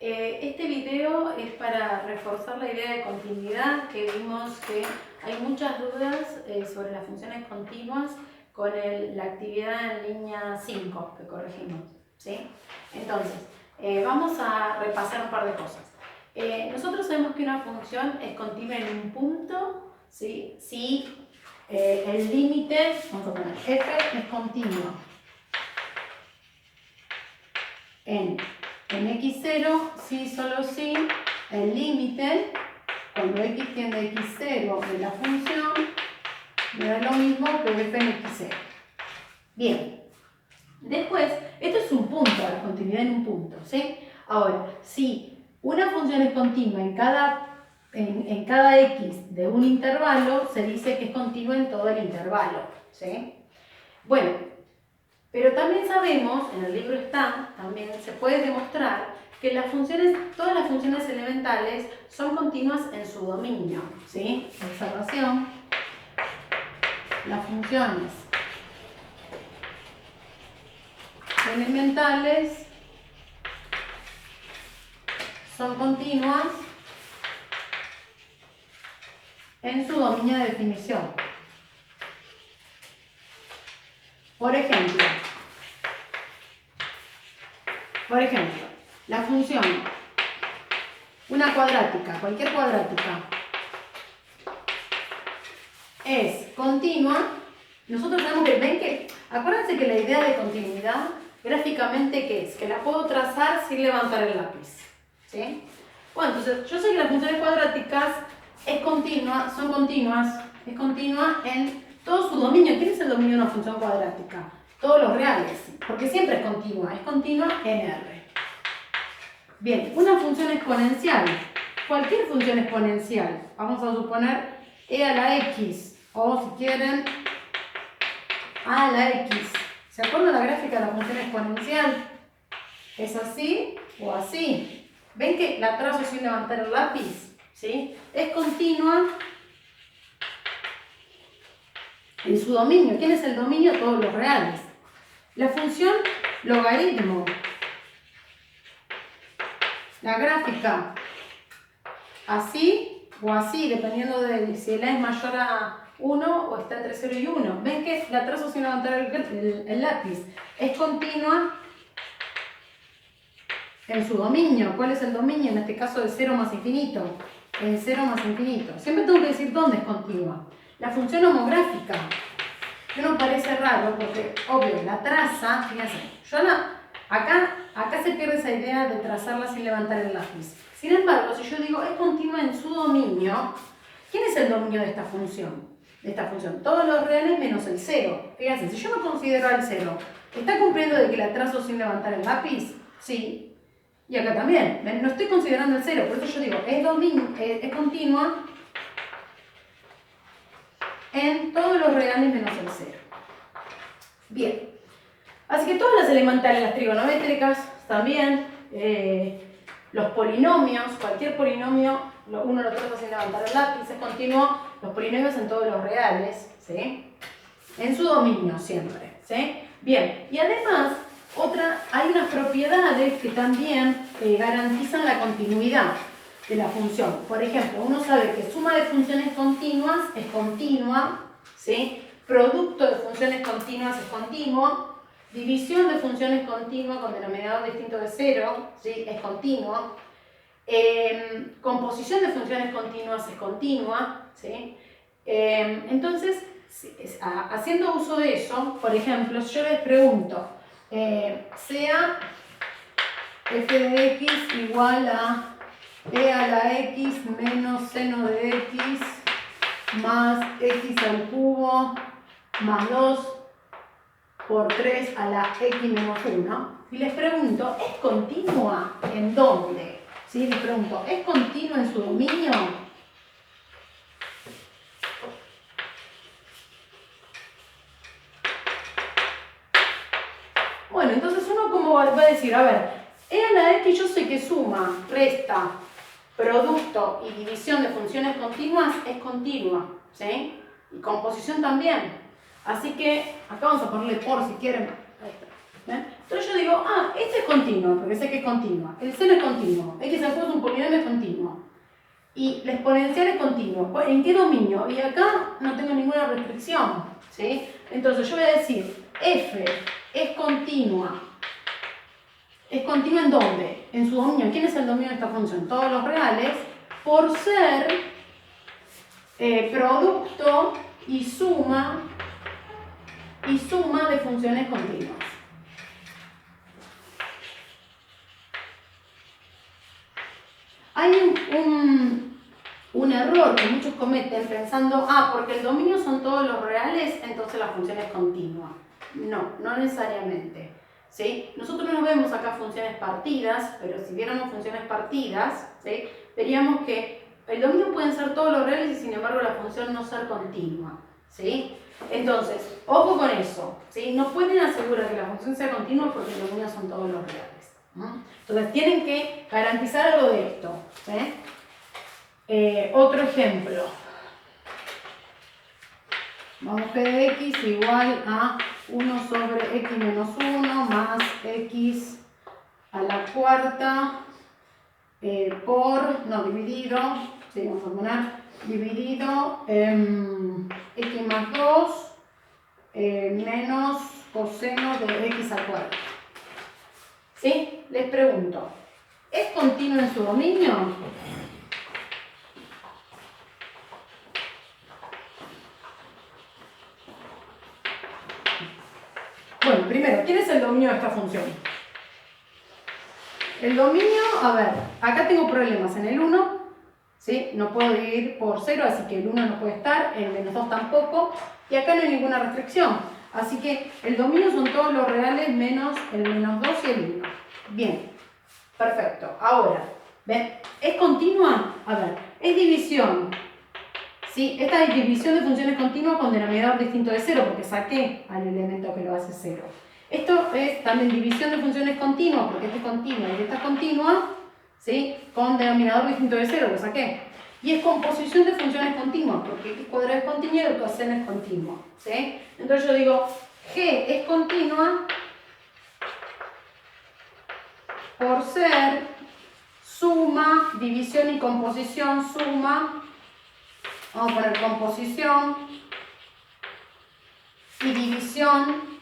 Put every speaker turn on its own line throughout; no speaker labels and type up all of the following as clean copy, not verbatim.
Este video es para reforzar la idea de continuidad, que vimos que hay muchas dudas sobre las funciones continuas con la actividad en línea 5 que corregimos, ¿sí? Entonces, vamos a repasar un par de cosas. Nosotros sabemos que una función es continua en un punto, ¿sí? Si el límite, vamos a poner f, es continuo en x0, si solo si el límite, cuando x tiende a x0 de la función, me da lo mismo que f en x0. Bien, después, esto es un punto, la continuidad en un punto, ¿sí? Ahora, si una función es continua en cada x de un intervalo, se dice que es continua en todo el intervalo, ¿sí? Bueno, pero también sabemos, en el libro está, también se puede demostrar que todas las funciones elementales son continuas en su dominio, ¿sí? Observación. Las funciones elementales son continuas en su dominio de definición. Por ejemplo, la función, una cuadrática, cualquier cuadrática, es continua. Nosotros tenemos que ver que, acuérdense que la idea de continuidad, gráficamente, ¿qué es? Que la puedo trazar sin levantar el lápiz, ¿sí? Bueno, entonces, yo sé que las funciones cuadráticas es continua en todo su dominio. ¿Quién es el dominio de una función cuadrática? Todos los reales, porque siempre es continua en R. Bien, una función exponencial, cualquier función exponencial, vamos a suponer e a la x, o si quieren, a la x. ¿Se acuerdan la gráfica de la función exponencial? ¿Es así o así? ¿Ven que la trazo sin levantar el lápiz? ¿Sí? Es continua en su dominio. ¿Quién es el dominio? Todos los reales. La función logaritmo, la gráfica, así o así, dependiendo de si la es mayor a 1 o está entre 0 y 1. ¿Ven que la trazo sin levantar el lápiz? Es continua en su dominio. ¿Cuál es el dominio? En este caso de 0 más infinito. En 0 más infinito. Siempre tengo que decir dónde es continua. La función homográfica. Que no parece raro porque, obvio, la traza, fíjense, acá se pierde esa idea de trazarla sin levantar el lápiz. Sin embargo, si yo digo es continua en su dominio, ¿quién es el dominio de esta función? Todos los reales menos el 0. Fíjense, si yo no considero al 0, ¿está cumpliendo de que la trazo sin levantar el lápiz? Sí. Y acá también, no estoy considerando el 0, por eso yo digo, es continua en todos los reales menos el 0. Bien, así que todas las elementales, las trigonométricas también, los polinomios, cualquier polinomio, uno lo traza sin levantar el lápiz, es continuo, los polinomios en todos los reales, ¿sí? En su dominio siempre, ¿sí? Bien, y además, hay unas propiedades que también garantizan la continuidad de la función. Por ejemplo, uno sabe que suma de funciones continuas es continua, ¿sí? Producto de funciones continuas es continuo, división de funciones continuas con denominador distinto de 0, ¿sí? Es continuo, composición de funciones continuas es continua, ¿sí? Entonces, haciendo uso de eso, por ejemplo, si yo les pregunto, sea f de x igual a e a la x menos seno de x más x al cubo más 2 por 3 a la x menos 1. Y les pregunto, ¿es continua en dónde? ¿Sí? Les pregunto, ¿es continua en su dominio? Bueno, entonces uno como va a decir, a ver, e a la x yo sé que suma, resta, producto y división de funciones continuas es continua, ¿sí? Y composición también. Así que, acá vamos a ponerle por si quieren. Ahí está. ¿Ven? Entonces yo digo, ah, este es continuo, porque sé que es continua. El seno es continuo. X al cubo es un polinomio es continuo. Y la exponencial es continua. ¿En qué dominio? Y acá no tengo ninguna restricción, ¿sí? Entonces yo voy a decir, f es continua. ¿Es continua en dónde? En su dominio. ¿Quién es el dominio de esta función? Todos los reales, por ser producto y suma de funciones continuas. Hay un error que muchos cometen pensando, porque el dominio son todos los reales, entonces la función es continua. No, no necesariamente. ¿Sí? Nosotros no vemos acá funciones partidas, pero si viéramos funciones partidas, ¿sí? Veríamos que el dominio pueden ser todos los reales y sin embargo la función no ser continua. ¿Sí? Entonces, ojo con eso. ¿Sí? No pueden asegurar que la función sea continua porque el dominio son todos los reales. Entonces tienen que garantizar algo de esto. ¿Sí? Otro ejemplo. Vamos p de x igual a 1 sobre x menos 1 más x a la cuarta dividido, sí, vamos a poner, dividido x más 2 menos coseno de x al cuadrado. ¿Sí? Les pregunto, ¿es continuo en su dominio? Bueno, primero, ¿quién es el dominio de esta función? El dominio, a ver, acá tengo problemas en el 1, ¿sí? No puedo dividir por 0, así que el 1 no puede estar, el menos 2 tampoco, y acá no hay ninguna restricción. Así que el dominio son todos los reales menos el menos 2 y el 1. Bien, perfecto. Ahora, ¿ven? ¿Es continua? A ver, es división. ¿Sí? Esta es división de funciones continuas con denominador distinto de 0, porque saqué al elemento que lo hace 0. Esto es también división de funciones continuas, porque esta es continua y esta es continua, ¿sí? Con denominador distinto de 0, lo saqué. Y es composición de funciones continuas, porque x cuadrado es continuo y el coseno es continuo. ¿Sí? Entonces yo digo, g es continua por ser suma, división y composición, suma. Vamos a poner composición y división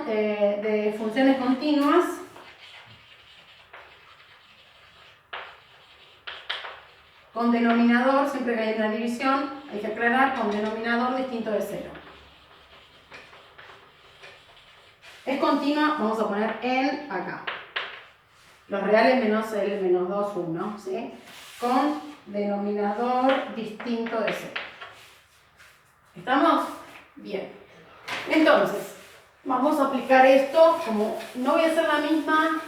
de funciones continuas con denominador, siempre que hay una división, hay que aclarar, con denominador distinto de 0. Es continua, vamos a poner en acá. Los reales menos el menos 2, 1, ¿sí? Con denominador distinto de 0. ¿Estamos? Bien. Entonces, vamos a aplicar esto, como no voy a hacer la misma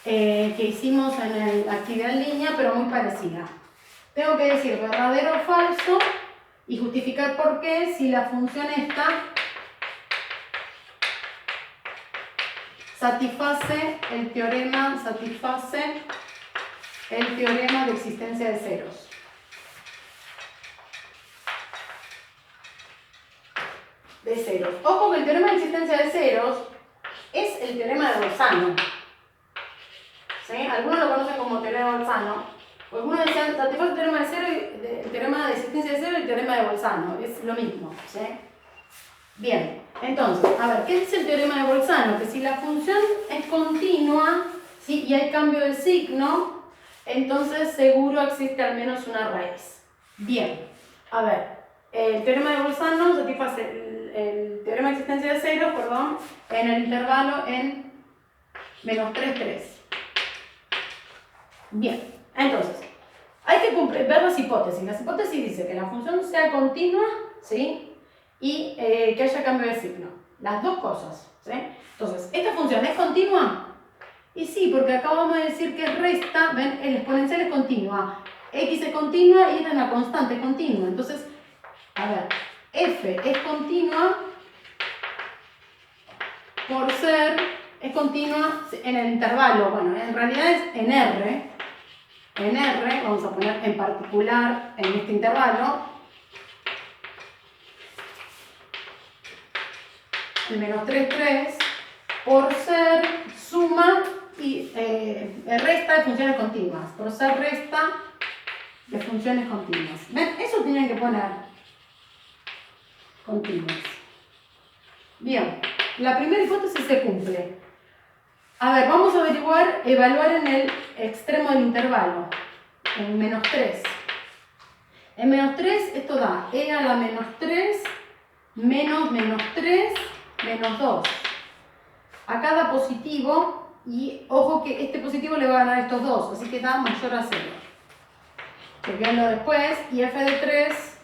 que hicimos en la actividad en línea, pero muy parecida. Tengo que decir verdadero o falso y justificar por qué si la función esta satisface el teorema de existencia de ceros. De ceros. Ojo que el teorema de existencia de ceros es el teorema de Bolzano. ¿Sí? Algunos lo conocen como teorema de Bolzano. Algunos decían, satisface el teorema de cero, el teorema de existencia de cero y el teorema de Bolzano. Es lo mismo. ¿Sí? Bien, entonces, a ver, ¿qué dice el teorema de Bolzano? Que si la función es continua, ¿sí? Y hay cambio de signo, entonces seguro existe al menos una raíz. Bien, a ver, el teorema de Bolzano satisface el teorema de existencia de cero, perdón, en el intervalo en menos 3, 3. Bien, entonces, hay que ver las hipótesis. Las hipótesis dicen que la función sea continua, ¿sí? Y que haya cambio de signo. Las dos cosas, ¿sí? Entonces, ¿esta función es continua? Y sí, porque acá vamos a decir que resta, ven, el exponencial es continua. X es continua y esta es una constante continua. Entonces, a ver, f es continua por ser, es continua en el intervalo. Bueno, en realidad es en R. En R, vamos a poner en particular en este intervalo. el menos 3, 3, por ser suma y resta de funciones continuas. Por ser resta de funciones continuas. ¿Ven? Eso tienen que poner continuas. Bien, la primera hipótesis se cumple. A ver, vamos a evaluar en el extremo del intervalo, en menos 3. En menos 3 esto da e a la menos 3 menos menos 3 menos 2. Acá da positivo y ojo que este positivo le va a ganar a estos dos, así que da mayor a 0. Chequenlo después y f de 3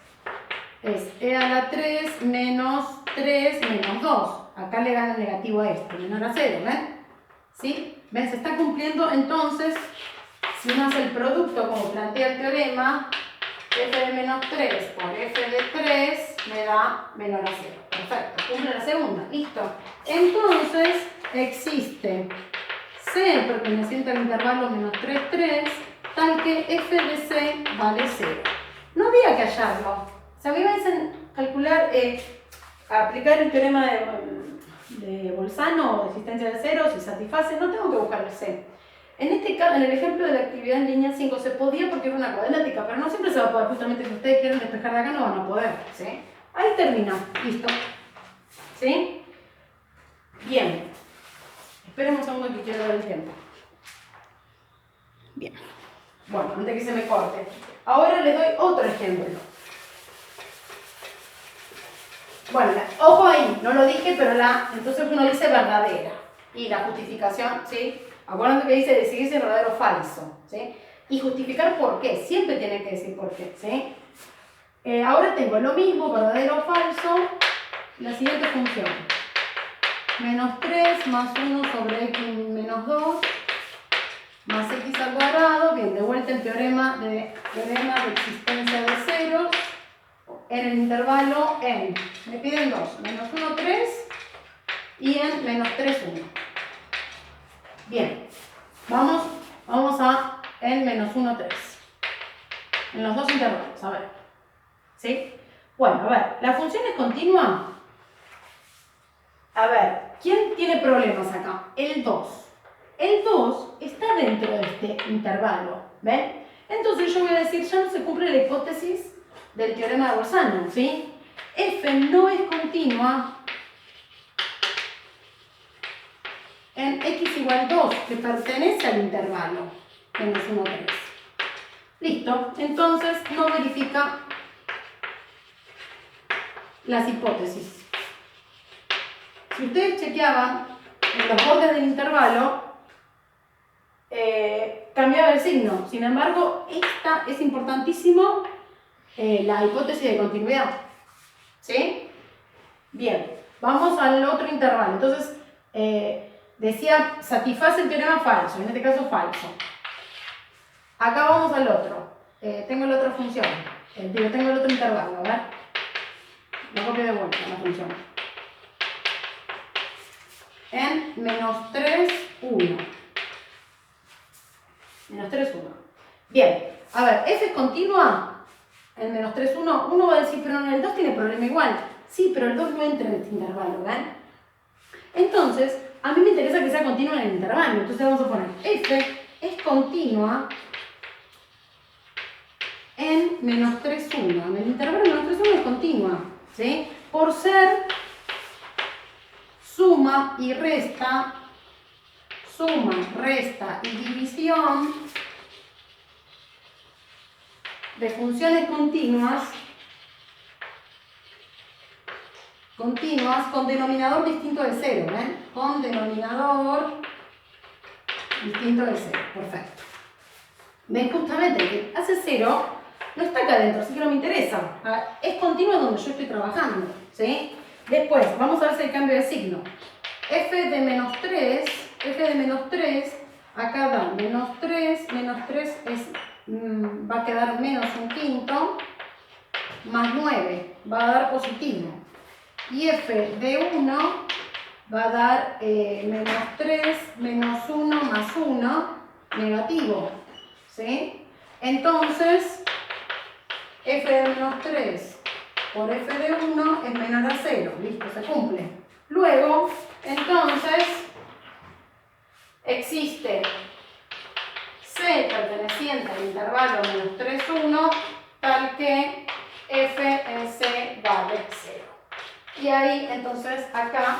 es e a la 3 menos 3 menos 2. Acá le gana negativo a este, menor a 0, ¿ven? ¿Sí? ¿Ven? Se está cumpliendo entonces, si uno hace el producto como plantea el teorema, f de menos 3 por f de 3 me da menor a 0. Perfecto, cumple la segunda, listo. Entonces existe C perteneciente al intervalo menos 3, 3, tal que f de C vale 0. No había que hallarlo. Si a mí me dicen calcular, aplicar el teorema de Bolzano o de existencia de ceros y satisface, no tengo que buscar el C. En este caso, en el ejemplo de la actividad en línea 5 se podía porque era una cuadrática, pero no siempre se va a poder, justamente si ustedes quieren despejar de acá no van a poder, ¿sí? Ahí termina, listo. ¿Sí? Bien. Esperemos un segundo que quiero ver el tiempo. Bien. Bueno, antes que se me corte. Ahora les doy otro ejemplo. Bueno, ojo ahí, no lo dije, pero entonces uno dice verdadera. Y la justificación, ¿sí? Acuérdense que dice decidir si es verdadero o falso, ¿sí? Y justificar por qué, siempre tienen que decir por qué, ¿sí? Ahora tengo lo mismo, verdadero o falso, la siguiente función. Menos 3 más 1 sobre x menos 2 más x al cuadrado. Bien, de vuelta el teorema de existencia de ceros en el intervalo en, me piden 2, menos 1, 3 y en menos 3, 1. Bien, vamos a en menos 1, 3. En los dos intervalos, a ver. ¿Sí? Bueno, a ver, ¿la función es continua? A ver, ¿quién tiene problemas acá? El 2. El 2 está dentro de este intervalo, ¿ven? Entonces yo voy a decir, ya no se cumple la hipótesis del teorema de Bolzano, ¿sí? F no es continua en x igual 2, que pertenece al intervalo menos 1, 3. Listo, entonces no verifica las hipótesis. Si ustedes chequeaban en los bordes del intervalo, cambiaba el signo. Sin embargo, esta es importantísimo, la hipótesis de continuidad. ¿Sí? Bien, vamos al otro intervalo. Entonces, decía, satisface el teorema falso, en este caso falso. Acá vamos al otro. Tengo la otra función. Tengo el otro intervalo, a ver. Lo copio de vuelta, la función. En menos 3, 1. Menos 3, 1. Bien, a ver, ¿f es continua? En menos 3, 1. Uno va a decir, pero en el 2 tiene problema igual. Sí, pero el 2 no entra en este intervalo, ¿ven? Entonces, a mí me interesa que sea continua en el intervalo. Entonces vamos a poner f es continua en menos 3, 1. En el intervalo menos 3, 1 es continua, ¿sí? Por ser suma y resta, y división de funciones continuas con denominador distinto de 0, ¿ven? Con denominador distinto de 0, perfecto. ¿Ven? Justamente que hace 0 no está acá adentro, así que no me interesa. Es continua donde yo estoy trabajando, ¿sí? Después, vamos a ver si hay cambio de signo. F de menos 3, acá da menos 3 es, va a quedar menos un quinto, más 9, va a dar positivo. Y f de 1 va a dar menos 3 menos 1 más 1, negativo, ¿sí? Entonces, f de menos 3 por f de 1 es menor a 0, listo, se cumple. Luego, entonces, existe C perteneciente al intervalo menos 3, 1, tal que f en C vale 0. Y ahí, entonces, acá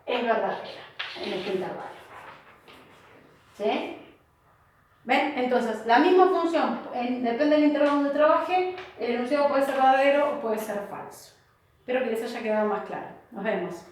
es verdadera, en este intervalo. ¿Sí? ¿Ven? Entonces, la misma función, depende del intervalo donde trabaje, el enunciado puede ser verdadero o puede ser falso. Espero que les haya quedado más claro. Nos vemos.